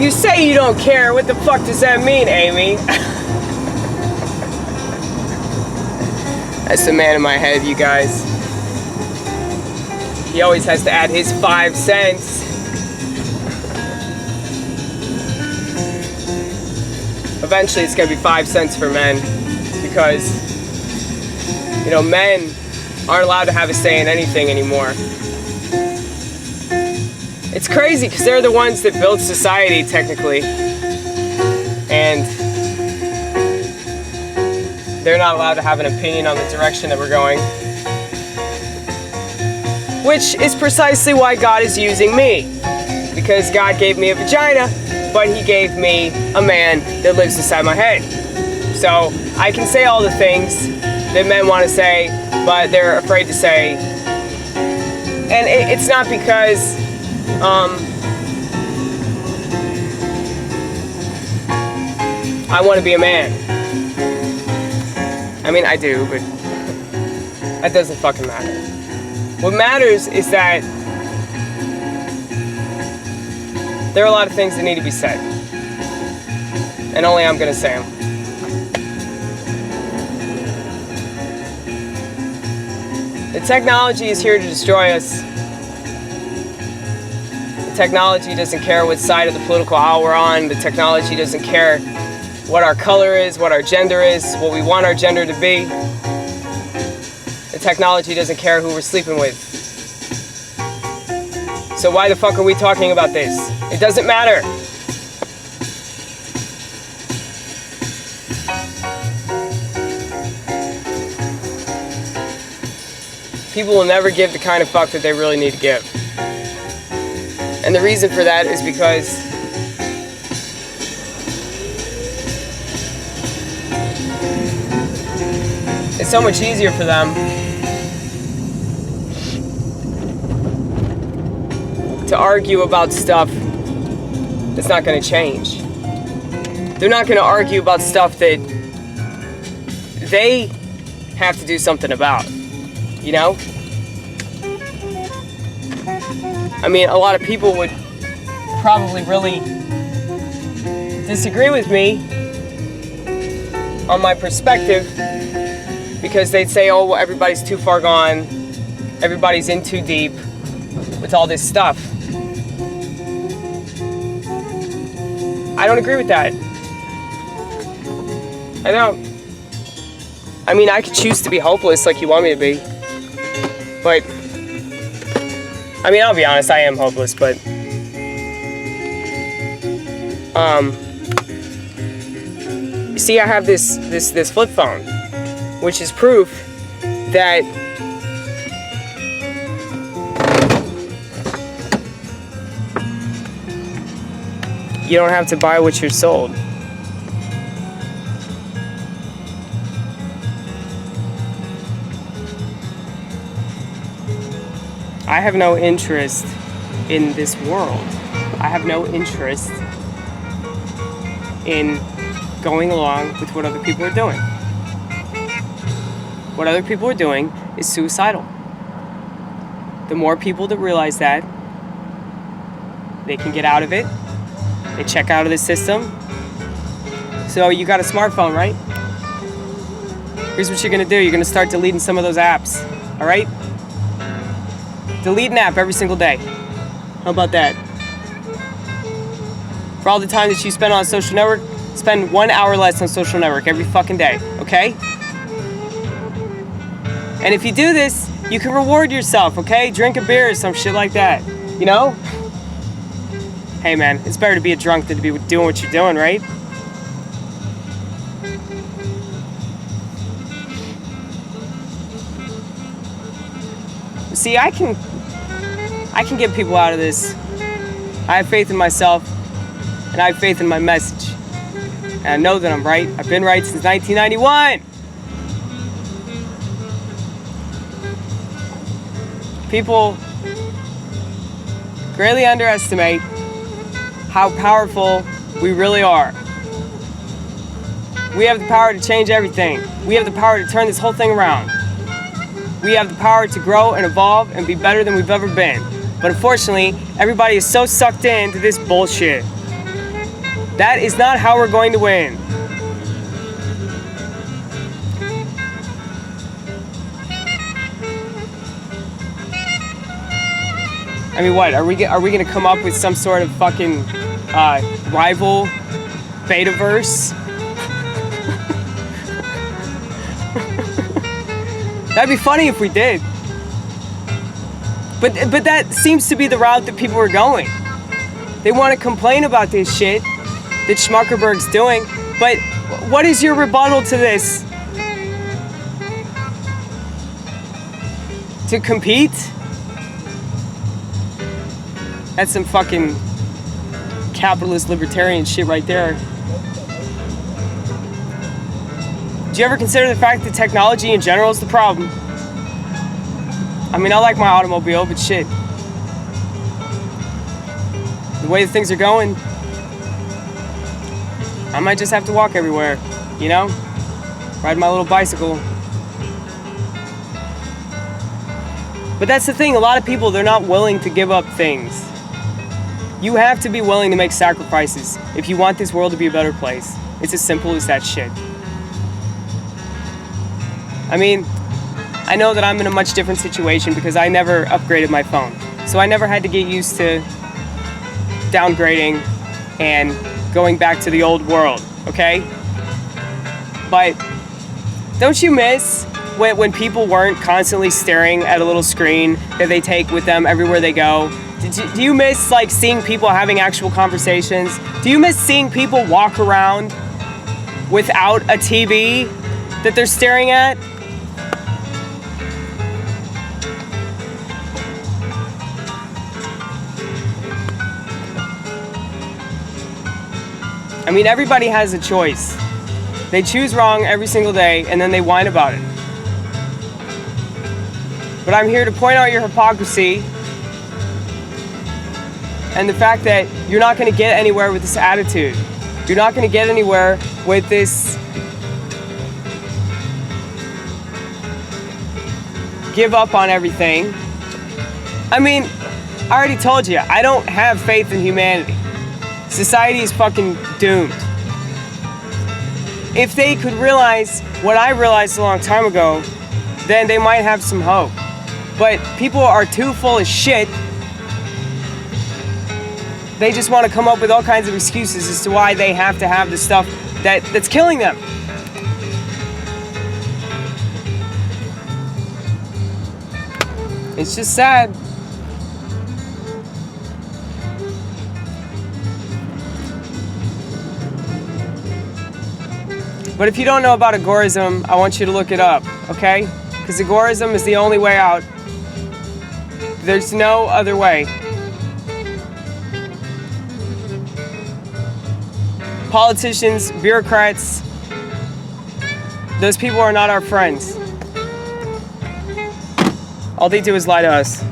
You say you don't care. What the fuck does that mean, Amy? That's the man in my head, you guys. He always has to add his 5 cents. Eventually it's gonna be 5 cents for men, because, you know, men aren't allowed to have a say in anything anymore. It's crazy, because they're the ones that built society, technically. And they're not allowed to have an opinion on the direction that we're going. Which is precisely why God is using me. Because God gave me a vagina, but He gave me a man that lives inside my head. So I can say all the things that men want to say, but they're afraid to say. And it's not because I want to be a man. I mean, I do, but that doesn't fucking matter. What matters is that there are a lot of things that need to be said. And only I'm gonna say them. The technology is here to destroy us. The technology doesn't care what side of the political aisle we're on. The technology doesn't care what our color is, what our gender is, what we want our gender to be. The technology doesn't care who we're sleeping with. So why the fuck are we talking about this? It doesn't matter. People will never give the kind of fuck that they really need to give. And the reason for that is because it's so much easier for them to argue about stuff that's not going to change. They're not going to argue about stuff that they have to do something about, you know? I mean, a lot of people would probably really disagree with me on my perspective, because they'd say, oh, well, everybody's too far gone, everybody's in too deep with all this stuff. I don't agree with that. I don't. I mean, I could choose to be hopeless like you want me to be. But, I mean, I'll be honest, I am hopeless, but you see, I have this flip phone, which is proof that you don't have to buy what you're sold. I have no interest in this world. I have no interest in going along with what other people are doing. What other people are doing is suicidal. The more people that realize that, they can get out of it. They check out of the system. So you got a smartphone, right? Here's what you're gonna do. You're gonna start deleting some of those apps, all right? Delete an app every single day. How about that? For all the time that you spend on a social network, spend 1 hour less on social network every fucking day, okay? And if you do this, you can reward yourself, okay? Drink a beer or some shit like that, you know? Hey man, it's better to be a drunk than to be doing what you're doing, right? See, I can get people out of this. I have faith in myself, and I have faith in my message. And I know that I'm right. I've been right since 1991. People greatly underestimate how powerful we really are. We have the power to change everything. We have the power to turn this whole thing around. We have the power to grow and evolve and be better than we've ever been. But unfortunately, everybody is so sucked into this bullshit. That is not how we're going to win. I mean, what are we gonna come up with some sort of fucking rival betaverse? That'd be funny if we did. But that seems to be the route that people are going. They want to complain about this shit that Schmuckerberg's doing, but what is your rebuttal to this? To compete? That's some fucking capitalist libertarian shit right there. Do you ever consider the fact that technology in general is the problem? I mean, I like my automobile, but shit. The way things are going, I might just have to walk everywhere, you know? Ride my little bicycle. But that's the thing, a lot of people, they're not willing to give up things. You have to be willing to make sacrifices if you want this world to be a better place. It's as simple as that shit. I mean, I know that I'm in a much different situation because I never upgraded my phone. So I never had to get used to downgrading and going back to the old world, okay? But don't you miss when people weren't constantly staring at a little screen that they take with them everywhere they go? Do you miss like seeing people having actual conversations? Do you miss seeing people walk around without a TV that they're staring at? I mean, everybody has a choice. They choose wrong every single day and then they whine about it. But I'm here to point out your hypocrisy and the fact that you're not going to get anywhere with this attitude. You're not going to get anywhere with this give up on everything. I mean, I already told you, I don't have faith in humanity. Society is fucking doomed. If they could realize what I realized a long time ago, then they might have some hope. But people are too full of shit. They just want to come up with all kinds of excuses as to why they have to have the stuff that's killing them. It's just sad. But if you don't know about agorism, I want you to look it up, okay? Because agorism is the only way out. There's no other way. Politicians, bureaucrats, those people are not our friends. All they do is lie to us.